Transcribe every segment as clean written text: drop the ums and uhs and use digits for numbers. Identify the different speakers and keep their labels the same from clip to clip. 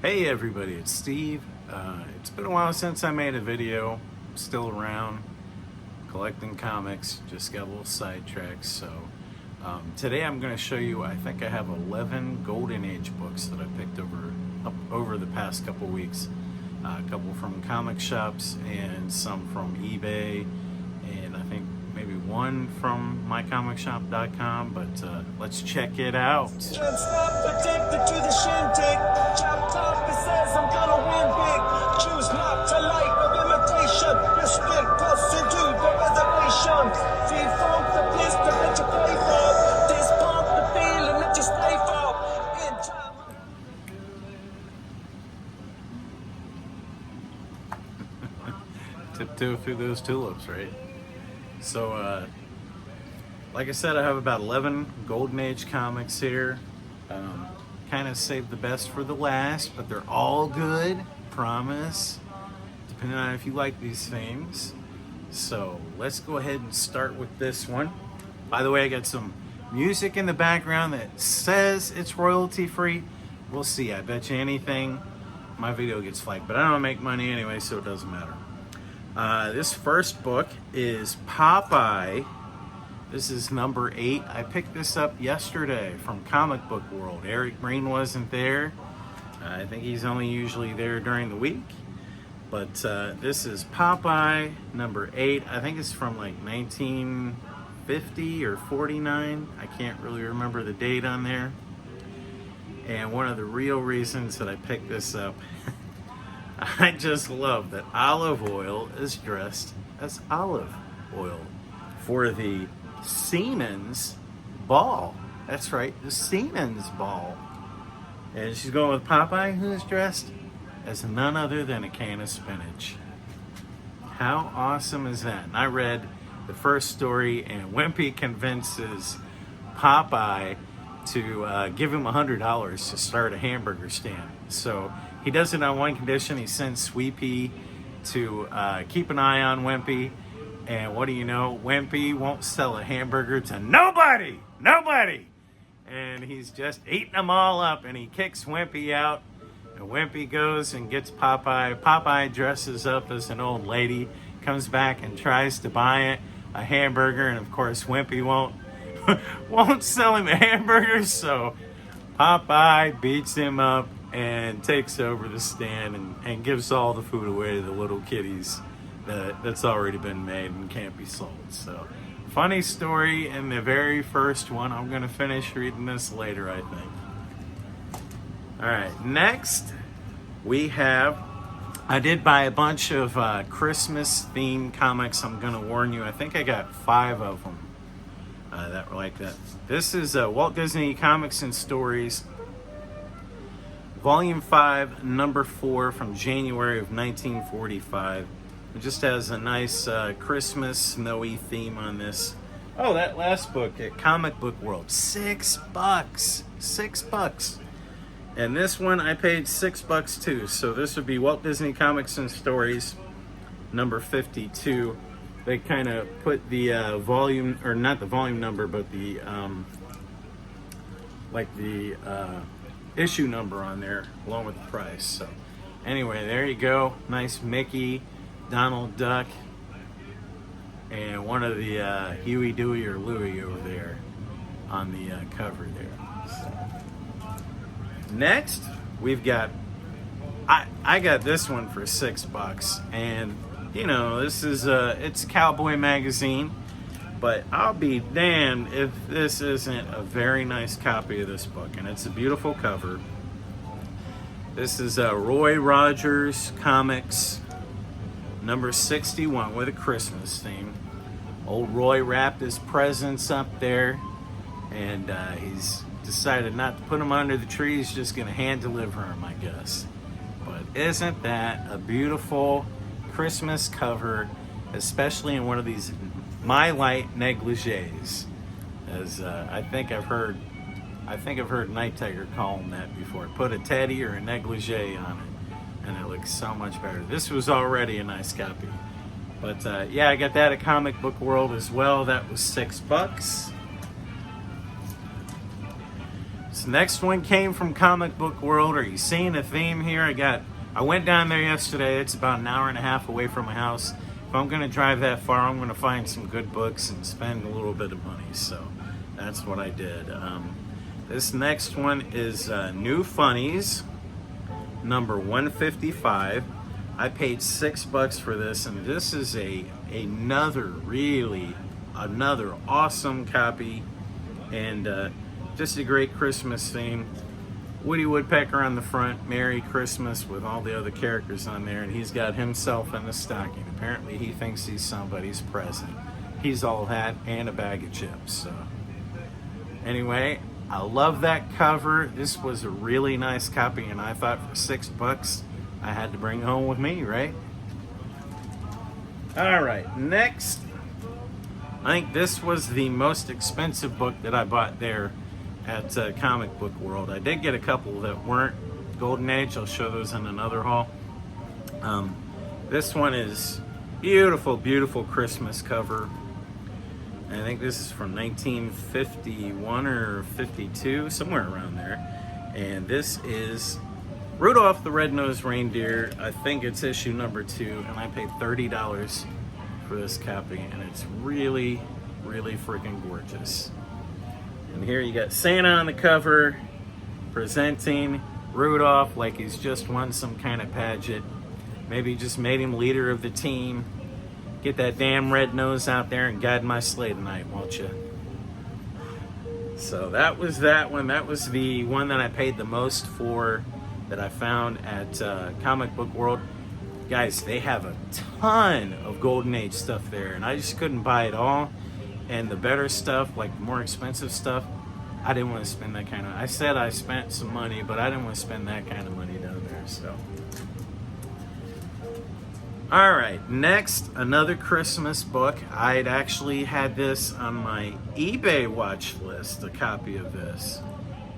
Speaker 1: Hey everybody, it's Steve. It's been a while since I made a video. I'm still around, collecting comics, just got a little sidetracked. So today I'm going to show you, I think I have 11 Golden Age books that I picked over the past couple weeks. A couple from comic shops and some from eBay, and I think maybe one from mycomicshop.com, but let's check it out.
Speaker 2: Can't stop, addicted to the shindig. Chop top, it says I'm gonna win big. Choose not to life of imitation. Respect us to do the reservation. Default the bliss that you pay for. This pump the feeling that you stay for. In time.
Speaker 1: Tiptoe through those tulips, right? So, like I said, I have about 11 Golden Age comics here. Kind of saved the best for the last, but they're all good, promise, depending on if you like these themes. So let's go ahead and start with this one. By the way, I got some music in the background that says it's royalty free. We'll see. I bet you anything my video gets flagged, but I don't make money anyway, so it doesn't matter. This first book is Popeye. This is number 8. I picked this up yesterday from Comic Book World. Eric Green wasn't there. I think he's only usually there during the week. But this is Popeye number 8. I think it's from like 1950 or 49. I can't really remember the date on there. And one of the real reasons that I picked this up, I just love that Olive Oyl is dressed as Olive Oyl for the Seaman's Ball. That's right, the Seaman's Ball. And she's going with Popeye, who is dressed as none other than a can of spinach. How awesome is that? And I read the first story, and Wimpy convinces Popeye to give him $100 to start a hamburger stand. So he does it on one condition. He sends Sweet Pea to keep an eye on Wimpy. And what do you know? Wimpy won't sell a hamburger to nobody! Nobody! And he's just eating them all up, and he kicks Wimpy out. And Wimpy goes and gets Popeye. Popeye dresses up as an old lady, comes back and tries to buy a hamburger. And of course, Wimpy won't sell him a hamburger. So Popeye beats him up and takes over the stand and gives all the food away to the little kitties that's already been made and can't be sold. So, funny story in the very first one. I'm going to finish reading this later, I think. Alright, next we have, I did buy a bunch of Christmas themed comics. I'm going to warn you, I think I got 5 of them that were like that. This is Walt Disney Comics and Stories, Volume 5, Number 4 from January of 1945. It just has a nice Christmas snowy theme on this. Oh, that last book at Comic Book World, $6. $6. And this one I paid $6 too. So this would be Walt Disney Comics and Stories, number 52. They kind of put the volume, or not the volume number, but the issue number on there along with the price. So anyway, there you go. Nice Mickey, Donald Duck, and one of the Huey, Dewey, or Louie over there on the cover there. So. Next, we've got, I got this one for $6, and you know, this is it's Cowboy Magazine, but I'll be damned if this isn't a very nice copy of this book, and it's a beautiful cover. This is Roy Rogers Comics, number 61, with a Christmas theme. Old Roy wrapped his presents up there, and he's decided not to put them under the tree. He's just going to hand deliver them, I guess. But isn't that a beautiful Christmas cover, especially in one of these My Light negligees, as I think I've heard Night Tiger call them that before. Put a teddy or a negligee on it, and it looks so much better. This was already a nice copy, but yeah, I got that at Comic Book World as well. That was $6. This next one came from Comic Book World. Are you seeing a theme here? I went down there yesterday. It's about an hour and a half away from my house. If I'm gonna drive that far, I'm gonna find some good books and spend a little bit of money. So that's what I did. This next one is New Funnies, number 155. I paid $6 for this, and this is another awesome copy, and just a great Christmas theme. Woody Woodpecker on the front, Merry Christmas, with all the other characters on there, and he's got himself in the stocking. Apparently he thinks he's somebody's present. He's all hat and a bag of chips. So anyway, I love that cover. This was a really nice copy, and I thought for $6 I had to bring it home with me, right? All right, next, I think this was the most expensive book that I bought there at Comic Book World. I did get a couple that weren't Golden Age. I'll show those in another haul. This one is beautiful, beautiful Christmas cover. I think this is from 1951 or 52, somewhere around there. And this is Rudolph the Red-Nosed Reindeer. I think it's issue number 2, and I paid $30 for this copy, and it's really, really freaking gorgeous. And here you got Santa on the cover, presenting Rudolph like he's just won some kind of pageant. Maybe just made him leader of the team. Get that damn red nose out there and guide my sleigh tonight, won't you? So that was that one. That was the one that I paid the most for that I found at Comic Book World. Guys, they have a ton of Golden Age stuff there, and I just couldn't buy it all. And the better stuff, like the more expensive stuff, I didn't want to spend that kind of... I said I spent some money, but I didn't want to spend that kind of money down there, so... All right, next, another Christmas book. I'd actually had this on my eBay watch list, a copy of this.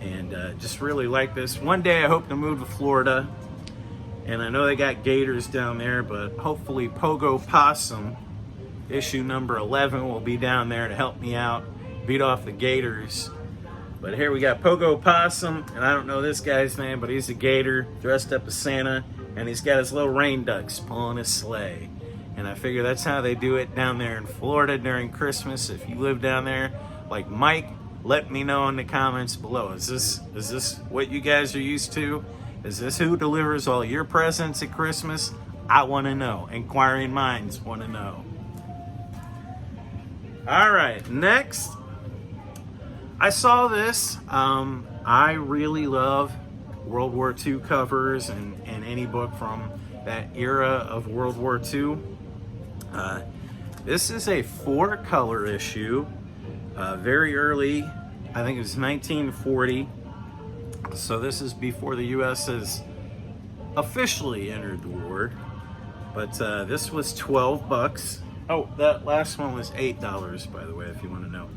Speaker 1: And just really like this. One day I hope to move to Florida. And I know they got gators down there, but hopefully Pogo Possum, issue number 11, will be down there to help me out, beat off the gators. But here we got Pogo Possum, and I don't know this guy's name, but he's a gator dressed up as Santa, and he's got his little rain ducks pulling his sleigh. And I figure that's how they do it down there in Florida during Christmas. If you live down there, like Mike, let me know in the comments below. Is this what you guys are used to? Is this who delivers all your presents at Christmas? I want to know. Inquiring minds want to know. All right, next, I saw this. I really love World War II covers and any book from that era of World War II. This is a 4-color issue, very early. I think it was 1940. So this is before the U.S. has officially entered the war. But this was $12. Oh, that last one was $8, by the way, if you want to know.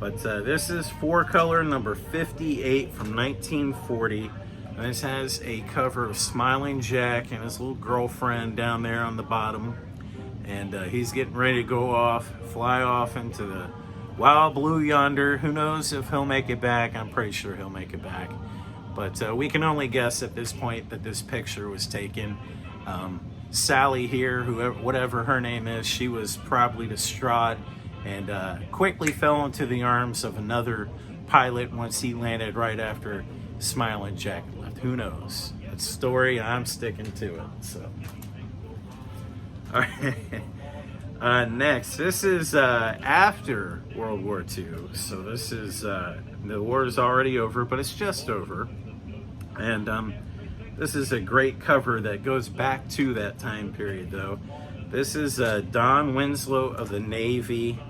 Speaker 1: But this is 4-color number 58 from 1940. And this has a cover of Smiling Jack and his little girlfriend down there on the bottom. And he's getting ready to go off, fly off into the wild blue yonder. Who knows if he'll make it back? I'm pretty sure he'll make it back. But we can only guess at this point that this picture was taken. Sally here, whatever her name is, she was probably distraught and quickly fell into the arms of another pilot once he landed right after Smiling Jack left. Who knows? It's a story, I'm sticking to it. So, all right. Next, this is after World War II. So this is, the war is already over, but it's just over. And this is a great cover that goes back to that time period, though. This is Don Winslow of the Navy,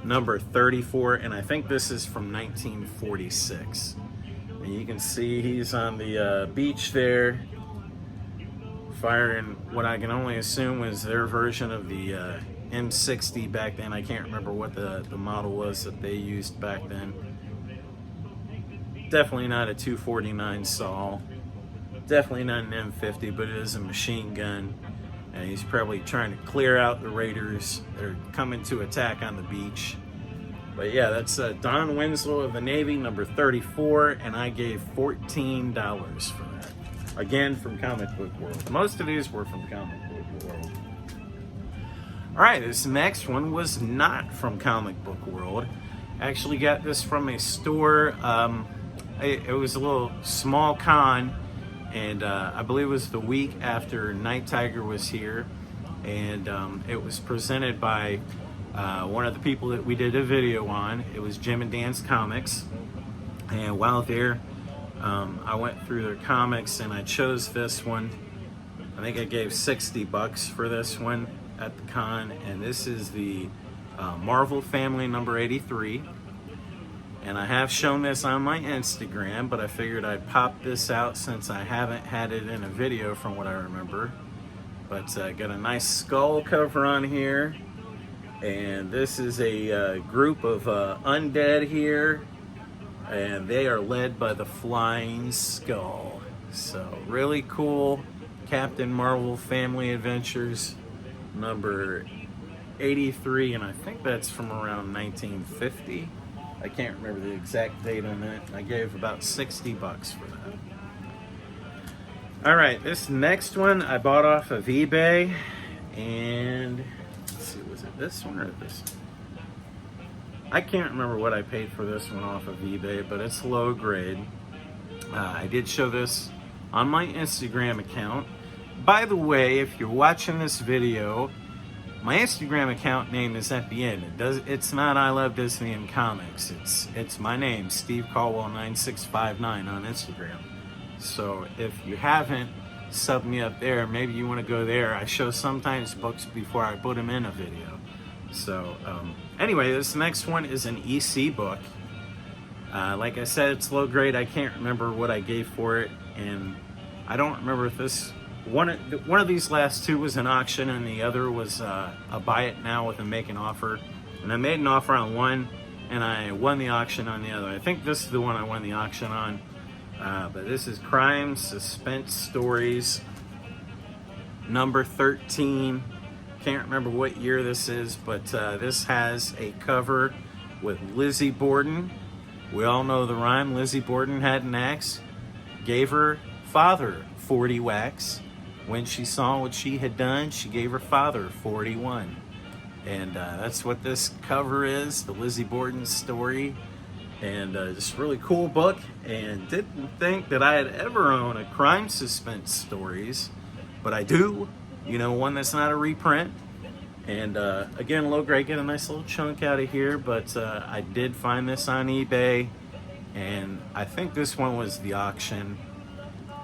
Speaker 1: number 34, and I think this is from 1946. And you can see he's on the beach there, firing what I can only assume was their version of the M60 back then. I can't remember what the model was that they used back then. Definitely not a 249 Saul. Definitely not an M50, but it is a machine gun. And he's probably trying to clear out the raiders that are coming to attack on the beach. But yeah, that's Don Winslow of the Navy, number 34, and I gave $14 for that. Again, from Comic Book World. Most of these were from Comic Book World. All right, this next one was not from Comic Book World. I actually got this from a store. It was a little small con, and I believe it was the week after Night Tiger was here, and it was presented by one of the people that we did a video on. It was Jim and Dan's Comics, and while there, I went through their comics and I chose this one. I think I gave $60 for this one at the con, and this is the Marvel Family number 83. And I have shown this on my Instagram, but I figured I'd pop this out since I haven't had it in a video from what I remember. But got a nice skull cover on here. And this is a group of undead here. And they are led by the Flying Skull. So really cool. Captain Marvel Family Adventures number 83. And I think that's from around 1950. I can't remember the exact date on that. I gave about $60 for that. All right, this next one I bought off of eBay, and let's see, was it this one or this one? I can't remember what I paid for this one off of eBay, but it's low grade. I did show this on my Instagram account. By the way, if you're watching this video, my Instagram account name is at the end. It's not I Love Disney and Comics. It's my name, Steve Caldwell 9659 on Instagram. So if you haven't subbed me up there, maybe you want to go there. I show sometimes books before I put them in a video. So anyway, this next one is an EC book. Like I said, it's low grade. I can't remember what I gave for it, and I don't remember if this. One of these last two was an auction, and the other was a buy it now with a make an offer. And I made an offer on one, and I won the auction on the other. I think this is the one I won the auction on. But this is Crime Suspense Stories, number 13. Can't remember what year this is, but this has a cover with Lizzie Borden. We all know the rhyme. Lizzie Borden had an axe, gave her father 40 whacks. When she saw what she had done, she gave her father 41. And that's what this cover is, the Lizzie Borden story. And just really cool book. And didn't think that I had ever owned a Crime Suspense Stories, but I do. You know, one that's not a reprint. And again, low grade, get a nice little chunk out of here. But I did find this on eBay, and I think this one was the auction.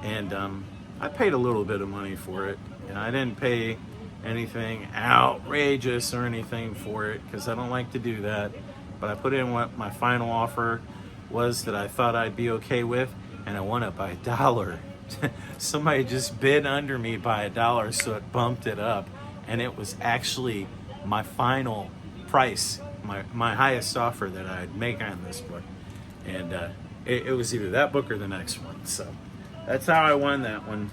Speaker 1: And I paid a little bit of money for it. And I didn't pay anything outrageous or anything for it because I don't like to do that. But I put in what my final offer was that I thought I'd be okay with, and I won it by $1. Somebody just bid under me by $1, so it bumped it up, and it was actually my final price, my highest offer that I'd make on this book. And it was either that book or the next one. So that's how I won that one.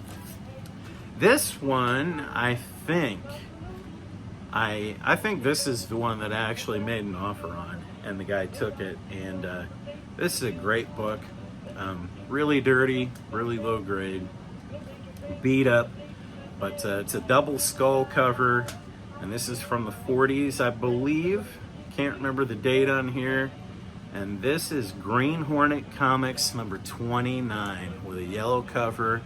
Speaker 1: This one, I think this is the one that I actually made an offer on, and the guy took it. And this is a great book. Really dirty, really low grade, beat up, but it's a double skull cover, and this is from the 40s, I believe. Can't remember the date on here. And this is Green Hornet Comics number 29 with a yellow cover,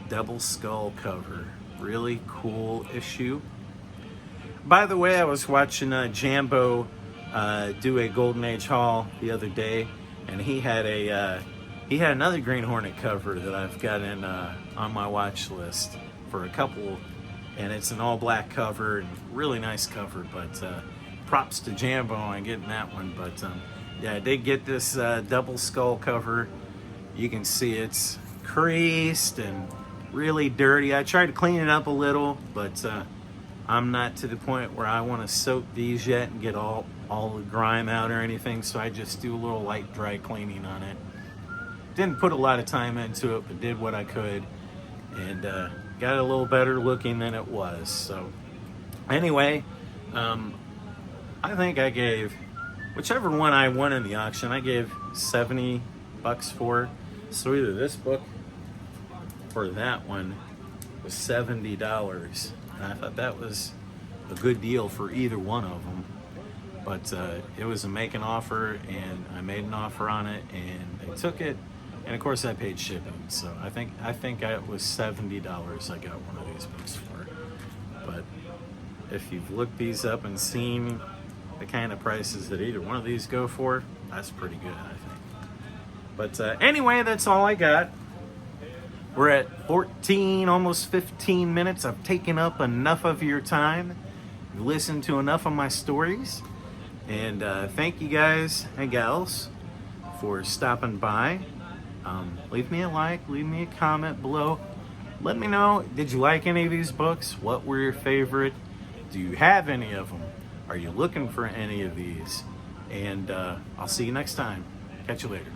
Speaker 1: double skull cover. Really cool issue. By the way, I was watching Jambo do a Golden Age haul the other day, and he had another Green Hornet cover that I've got in on my watch list for a couple, and it's an all black cover and really nice cover. But props to Jambo on getting that one. But yeah, I did get this double skull cover. You can see it's creased and really dirty. I tried to clean it up a little, but I'm not to the point where I want to soak these yet and get all the grime out or anything, so I just do a little light dry cleaning on it. Didn't put a lot of time into it, but did what I could, and got it a little better looking than it was. So anyway, I think I gave whichever one I won in the auction, I gave $70 for. So either this book or that one was $70. And I thought that was a good deal for either one of them. But it was a make an offer, and I made an offer on it, and they took it. And of course, I paid shipping. So I think it was $70 I got one of these books for. But if you've looked these up and seen the kind of prices that either one of these go for, that's pretty good, I think. But anyway, that's all I got. We're at 14, almost 15 minutes. I've taken up enough of your time. You've listened to enough of my stories. And thank you guys and gals for stopping by. Leave me a like, leave me a comment below. Let me know, did you like any of these books? What were your favorite? Do you have any of them? Are you looking for any of these? And I'll see you next time. Catch you later.